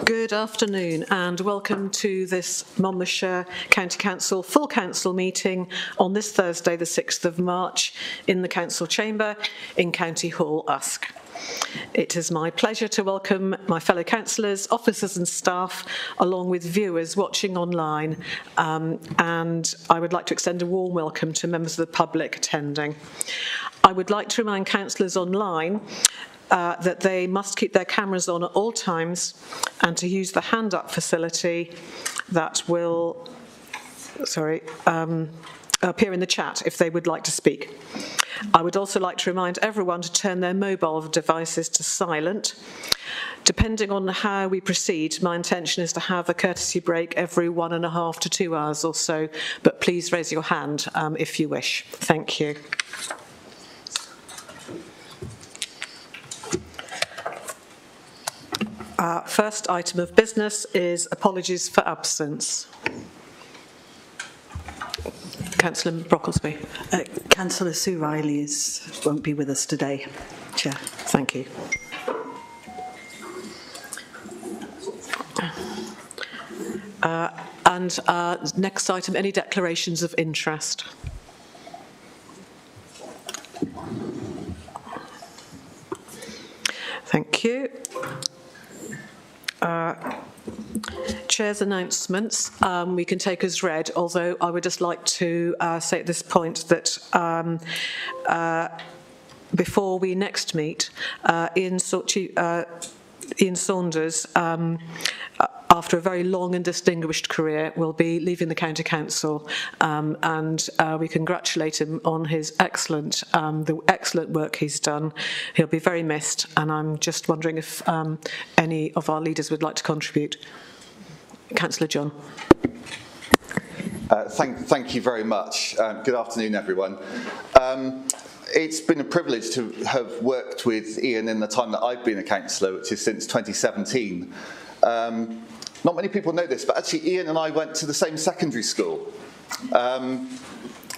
Good afternoon and welcome to this Monmouthshire County Council full council meeting on this Thursday the 6th of March in the Council Chamber in County Hall, Usk. It is my pleasure to welcome my fellow councillors, officers and staff, along with viewers watching online, and I would like to extend a warm welcome to members of the public attending. I would like to remind councillors online that they must keep their cameras on at all times and to use the hand up facility that will appear in the chat if they would like to speak. I would also like to remind everyone to turn their mobile devices to silent. Depending on how we proceed, my intention is to have a courtesy break every 1.5 to 2 hours or so, but please raise your hand if you wish. Thank you. First item of business is apologies for absence. Councillor Brocklesby. Councillor Sue Riley won't be with us today, Chair. Thank you. Next item, any declarations of interest? Thank you. Chair's announcements we can take as read, although I would just like to say at this point that before we next meet, Ian Saunders, after a very long and distinguished career, will be leaving the County Council, and we congratulate him on his the excellent work he's done. He'll be very missed, and I'm just wondering if any of our leaders would like to contribute. Councillor John. Thank you very much. Good afternoon, everyone. It's been a privilege to have worked with Ian in the time that I've been a councillor, which is since 2017. Not many people know this, but actually Ian and I went to the same secondary school.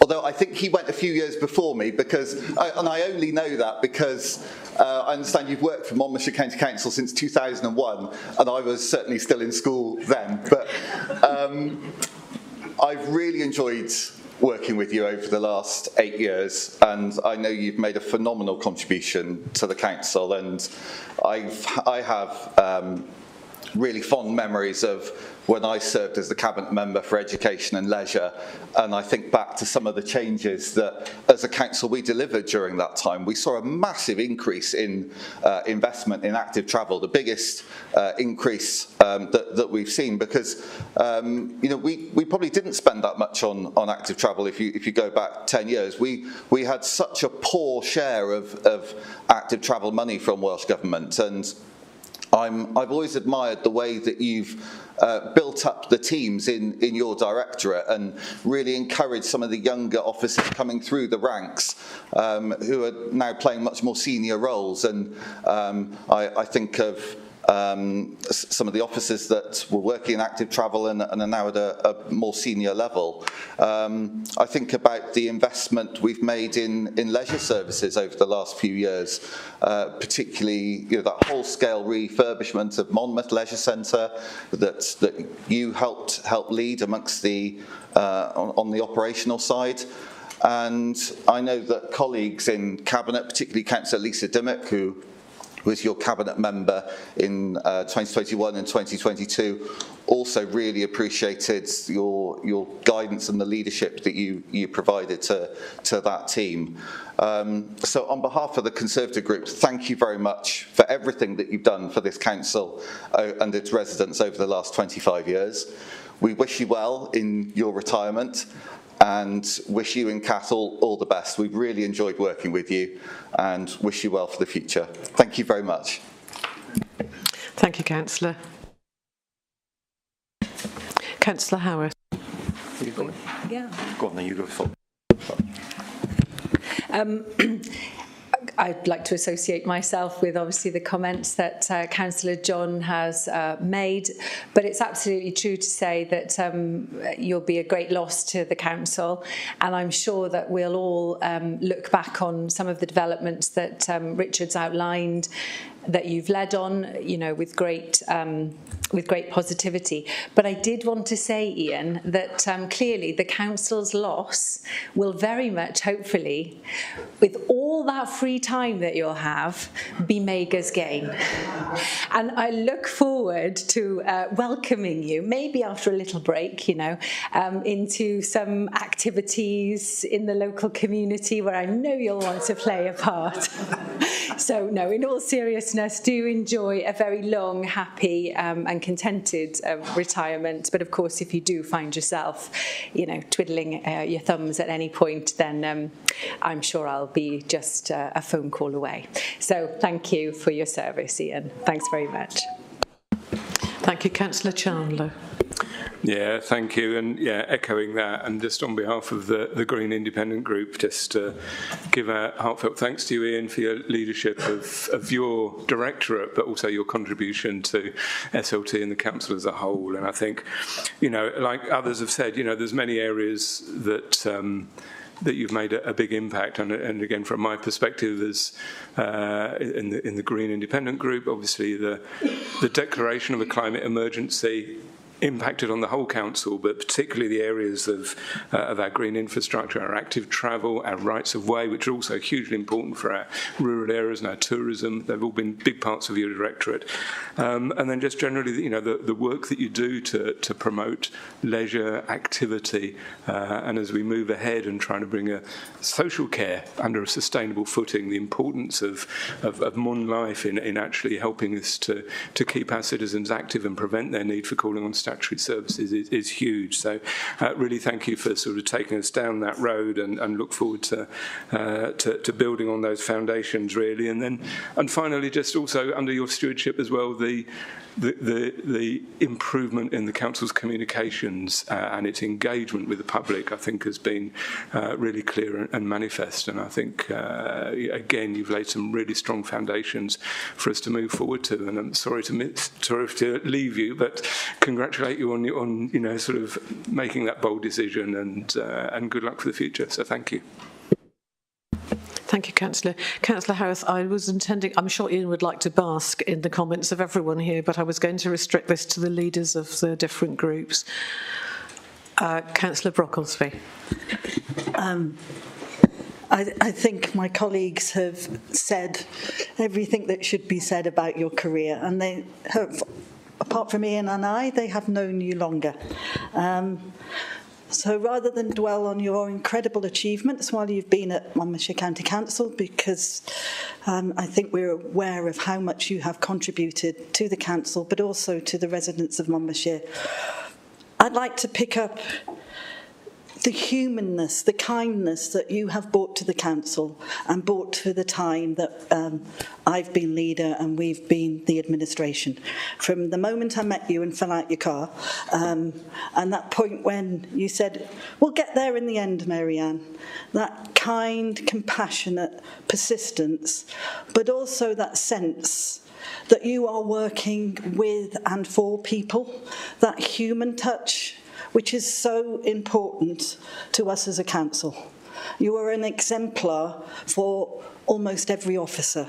Although I think he went a few years before me, and I only know that because I understand you've worked for Monmouthshire County Council since 2001, and I was certainly still in school then. But I've really enjoyed working with you over the last 8 years, and I know you've made a phenomenal contribution to the council, and I have really fond memories of when I served as the Cabinet Member for Education and Leisure, and I think back to some of the changes that as a council we delivered during that time. We saw a massive increase in investment in active travel, the biggest increase that we've seen, because we probably didn't spend that much on active travel if you go back 10 years. We had such a poor share of active travel money from Welsh Government, and I've always admired the way that you've built up the teams in your directorate and really encouraged some of the younger officers coming through the ranks who are now playing much more senior roles. And I think of some of the officers that were working in active travel and are now at a more senior level. I think about the investment we've made in leisure services over the last few years, particularly that whole-scale refurbishment of Monmouth Leisure Centre that you helped lead amongst the on the operational side. And I know that colleagues in Cabinet, particularly Councillor Lisa Dimmock, who was your Cabinet Member in 2021 and 2022, also really appreciated your guidance and the leadership that you provided to that team. So on behalf of the Conservative Group, thank you very much for everything that you've done for this council and its residents over the last 25 years. We wish you well in your retirement, and wish you and Kat all the best. We've really enjoyed working with you and wish you well for the future. Thank you very much. Thank you, Councillor. Councillor Howard. You going? Yeah. Go on then, you go for. I'd like to associate myself with obviously the comments that Councillor John has made, but it's absolutely true to say that you'll be a great loss to the council, and I'm sure that we'll all look back on some of the developments that Richard's outlined that you've led on, with great positivity. But I did want to say, Ian, that clearly the council's loss will very much, hopefully, with all that free time that you'll have, be Mega's gain. And I look forward to welcoming you, maybe after a little break, into some activities in the local community where I know you'll want to play a part. So, no, in all seriousness, do enjoy a very long, happy and contented retirement. But of course, if you do find yourself, twiddling your thumbs at any point, then I'm sure I'll be just a phone call away. So thank you for your service, Ian. Thanks very much. Thank you, Councillor Chandler. Yeah, thank you. And yeah, echoing that, and just on behalf of the Green Independent Group, just to give a heartfelt thanks to you, Ian, for your leadership of your directorate, but also your contribution to SLT and the council as a whole. And I think, like others have said, there's many areas that you've made a big impact, and again, from my perspective, as in the Green Independent Group, obviously the declaration of a climate emergency impacted on the whole council, but particularly the areas of our green infrastructure, our active travel, our rights of way, which are also hugely important for our rural areas and our tourism. They've all been big parts of your directorate. And then just generally, the work that you do to promote leisure activity, and as we move ahead and trying to bring a social care under a sustainable footing, the importance of modern life in actually helping us to keep our citizens active and prevent their need for calling on statutory services is huge. So really thank you for sort of taking us down that road, and look forward to building on those foundations, really. And finally, just also under your stewardship as well, the improvement in the council's communications and its engagement with the public, I think, has been really clear and manifest. And I think, again, you've laid some really strong foundations for us to move forward to. And I'm sorry to leave you, but congratulate you on sort of making that bold decision, and good luck for the future. So thank you. Thank you, Councillor. Councillor Howarth, I was intending, I'm sure Ian would like to bask in the comments of everyone here, but I was going to restrict this to the leaders of the different groups. Councillor Brocklesby. I think my colleagues have said everything that should be said about your career, and they have, apart from Ian and I, they have known you longer. So rather than dwell on your incredible achievements while you've been at Monmouthshire County Council, because I think we're aware of how much you have contributed to the council, but also to the residents of Monmouthshire, I'd like to pick up the humanness, the kindness that you have brought to the council and brought to the time that I've been leader and we've been the administration. From the moment I met you and fell out your car, and that point when you said, we'll get there in the end, Mary-Ann, that kind, compassionate persistence, but also that sense that you are working with and for people, that human touch, which is so important to us as a council. You are an exemplar for almost every officer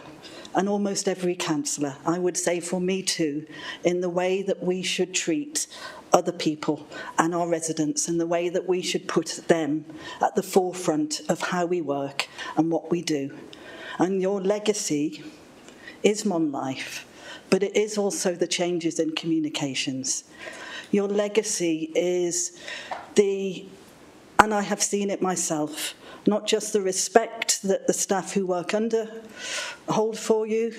and almost every councillor, I would say for me too, in the way that we should treat other people and our residents, and the way that we should put them at the forefront of how we work and what we do. And your legacy is Mon Life, but it is also the changes in communications. Your legacy is and I have seen it myself, not just the respect that the staff who work under hold for you,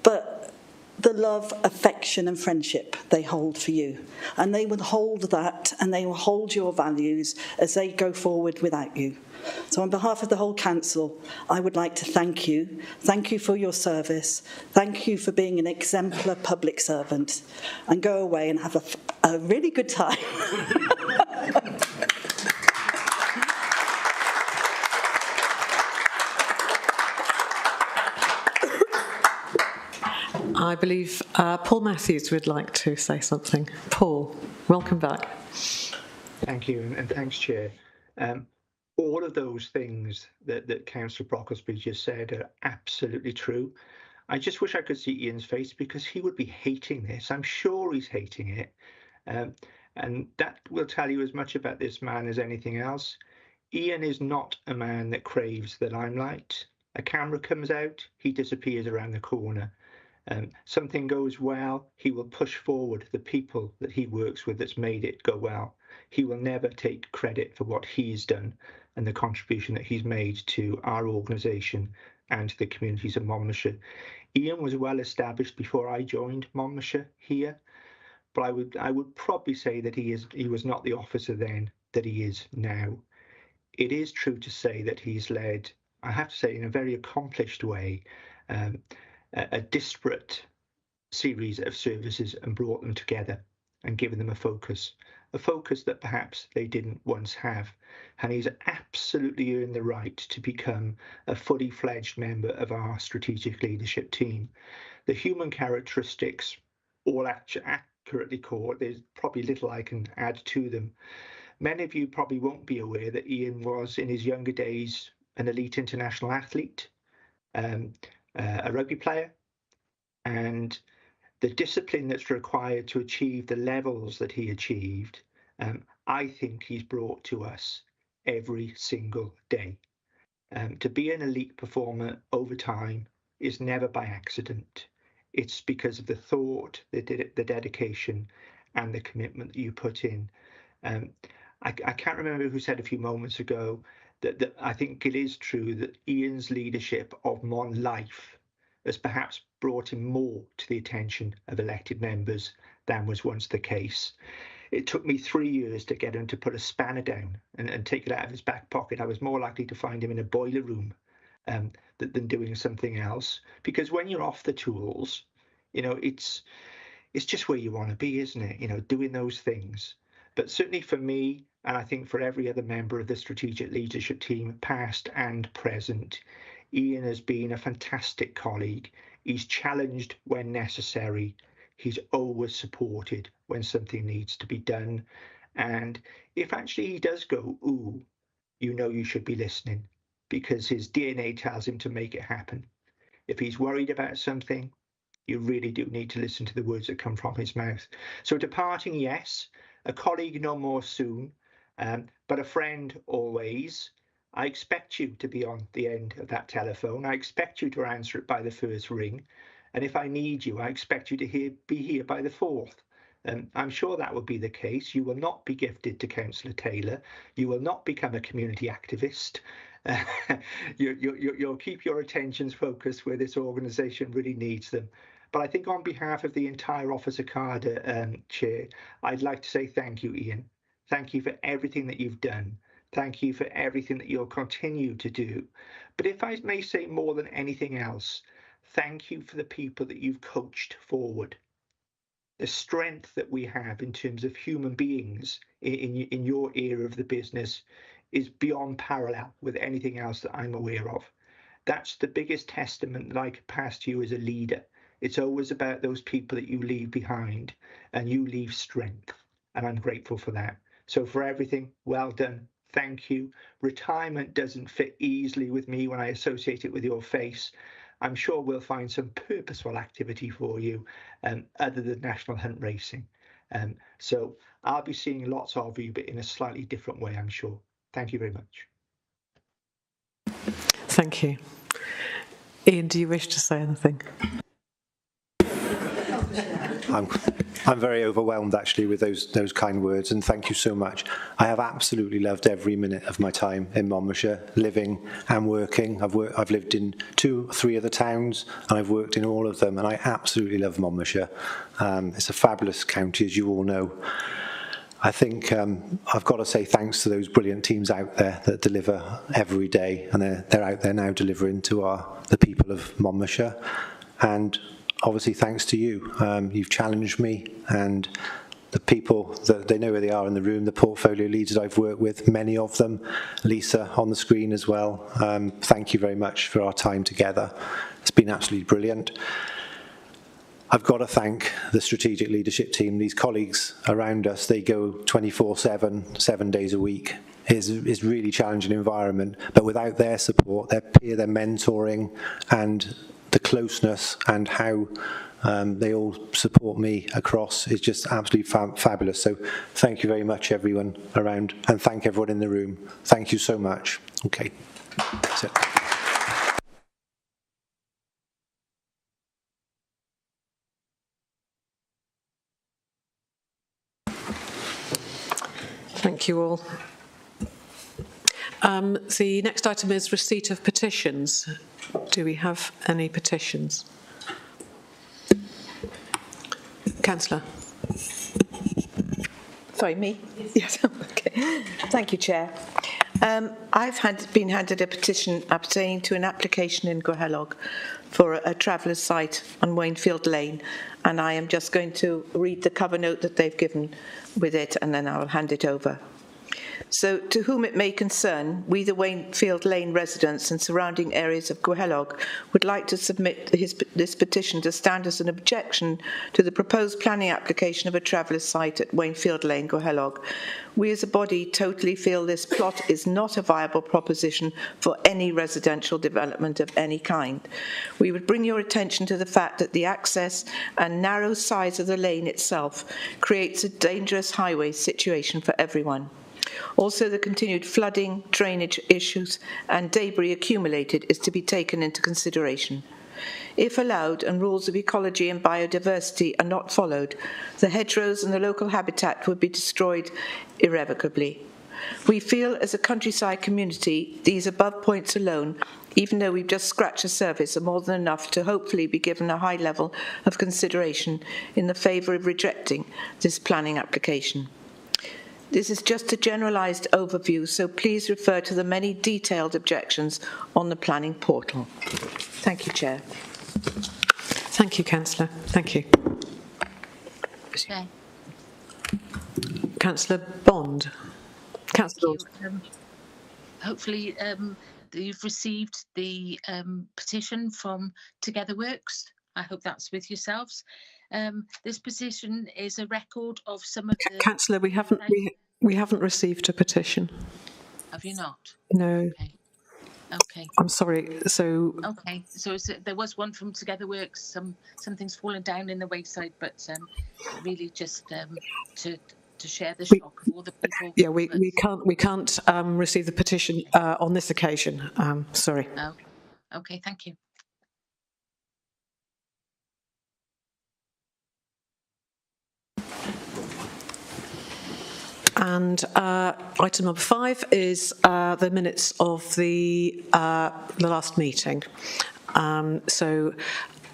but the love, affection and friendship they hold for you. And they will hold that, and they will hold your values as they go forward without you. So on behalf of the whole council, I would like to thank you. Thank you for your service. Thank you for being an exemplar public servant. And go away and have a really good time. I believe Paul Matthews would like to say something. Paul, welcome back. Thank you, and thanks, Chair. All of those things that Councillor Brocklesby just said are absolutely true. I just wish I could see Ian's face, because he would be hating this. I'm sure he's hating it. And that will tell you as much about this man as anything else. Ian is not a man that craves the limelight. A camera comes out, he disappears around the corner. Something goes well, he will push forward the people that he works with that's made it go well. He will never take credit for what he's done and the contribution that he's made to our organisation and to the communities of Monmouthshire. Ian was well established before I joined Monmouthshire here, but I would probably say that he was not the officer then that he is now. It is true to say that he's led, I have to say in a very accomplished way, a disparate series of services and brought them together and given them a focus that perhaps they didn't once have. And he's absolutely earned the right to become a fully fledged member of our strategic leadership team. The human characteristics all accurately caught. There's probably little I can add to them. Many of you probably won't be aware that Ian was in his younger days an elite international athlete, a rugby player, and the discipline that's required to achieve the levels that he achieved, I think he's brought to us every single day. To be an elite performer over time is never by accident. It's because of the thought, the dedication, and the commitment that you put in. I can't remember who said a few moments ago that I think it is true that Ian's leadership of Mon Life has perhaps brought him more to the attention of elected members than was once the case. It took me 3 years to get him to put a spanner down and take it out of his back pocket. I was more likely to find him in a boiler room than doing something else. Because when you're off the tools, you know, it's just where you want to be, isn't it? You know, doing those things. But certainly for me, and I think for every other member of the strategic leadership team, past and present, Ian has been a fantastic colleague. He's challenged when necessary. He's always supported when something needs to be done. And if actually he does go, ooh, you know you should be listening, because his DNA tells him to make it happen. If he's worried about something, you really do need to listen to the words that come from his mouth. So departing, yes, a colleague no more soon, but a friend always. I expect you to be on the end of that telephone. I expect you to answer it by the first ring. And if I need you, I expect you to be here by the fourth. I'm sure that will be the case. You will not be gifted to Councillor Taylor. You will not become a community activist. You'll keep your attentions focused where this organisation really needs them. But I think on behalf of the entire Office of CARDA, Chair, I'd like to say thank you, Ian. Thank you for everything that you've done. Thank you for everything that you'll continue to do. But if I may say more than anything else, thank you for the people that you've coached forward. The strength that we have in terms of human beings in your era of the business is beyond parallel with anything else that I'm aware of. That's the biggest testament that I could pass to you as a leader. It's always about those people that you leave behind, and you leave strength, and I'm grateful for that. So for everything, well done. Thank you. Retirement doesn't fit easily with me when I associate it with your face. I'm sure we'll find some purposeful activity for you other than National Hunt Racing. So I'll be seeing lots of you, but in a slightly different way, I'm sure. Thank you very much. Thank you. Ian, do you wish to say anything? I'm very overwhelmed actually with those kind words, and thank you so much. I have absolutely loved every minute of my time in Monmouthshire, living and working. I've lived in 2 or 3 other towns, and I've worked in all of them, and I absolutely love Monmouthshire. It's a fabulous county, as you all know. I think I've got to say thanks to those brilliant teams out there that deliver every day, and they're out there now delivering to the people of Monmouthshire. And obviously thanks to you. You've challenged me, and the people, they know where they are in the room, the portfolio leaders I've worked with, many of them, Lisa on the screen as well. Thank you very much for our time together. It's been absolutely brilliant. I've got to thank the strategic leadership team, these colleagues around us. They go 24/7, 7 days a week. It's really challenging environment, but without their support, their peer, their mentoring, and the closeness and how they all support me across is just absolutely fabulous. So thank you very much, everyone around, and thank everyone in the room. Thank you so much. Okay, that's it. Thank you all. The next item is receipt of petitions. Do we have any petitions? Councillor. Sorry, me? Yes, okay. Thank you, Chair. I've been handed a petition pertaining to an application in Gwehelog for a traveller's site on Wainfield Lane, and I am just going to read the cover note that they've given with it, and then I'll hand it over. So, to whom it may concern, we the Wainfield Lane residents and surrounding areas of Gwehelog would like to submit this petition to stand as an objection to the proposed planning application of a traveller's site at Wainfield Lane, Gwehelog. We as a body totally feel this plot is not a viable proposition for any residential development of any kind. We would bring your attention to the fact that the access and narrow size of the lane itself creates a dangerous highway situation for everyone. Also, the continued flooding, drainage issues and debris accumulated is to be taken into consideration. If allowed and rules of ecology and biodiversity are not followed, the hedgerows and the local habitat would be destroyed irrevocably. We feel as a countryside community, these above points alone, even though we've just scratched the surface, are more than enough to hopefully be given a high level of consideration in the favour of rejecting this planning application. This is just a generalised overview, so please refer to the many detailed objections on the planning portal. Thank you, Chair. Thank you, Councillor. Thank you. Okay. Councillor Bond. Councillor. Hopefully you've received the petition from Together Works. I hope that's with yourselves. This petition is a record of some of the... Councillor, we haven't received a petition. Have you not? No. Okay. I'm sorry. So. Okay. So there was one from Together Works. Something's fallen down in the wayside, but really just to share the shock of all the people. Yeah, we can't receive the petition on this occasion. Sorry. Oh. Okay. Thank you. And item number 5 is the minutes of the last meeting. So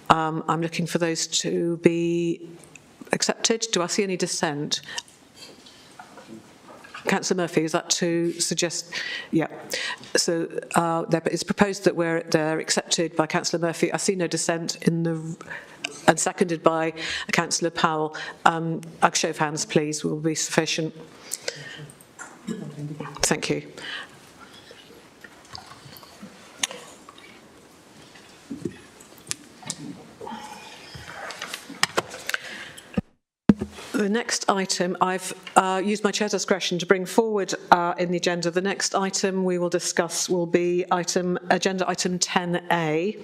I'm looking for those to be accepted. Do I see any dissent? Councillor Murphy, is that to suggest? Yeah. So it's proposed that they're accepted by Councillor Murphy. I see no dissent in the. And seconded by Councillor Powell. A show of hands, please, will be sufficient. Thank you. The next item, I've used my chair's discretion to bring forward in the agenda. The next item we will discuss will be agenda item 10A.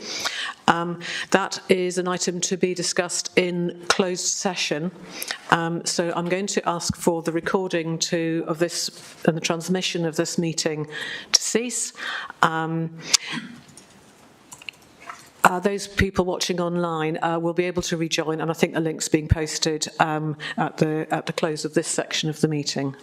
That is an item to be discussed in closed session. So I'm going to ask for the recording of this and the transmission of this meeting to cease. Those people watching online will be able to rejoin, and I think a link's being posted at the close of this section of the meeting.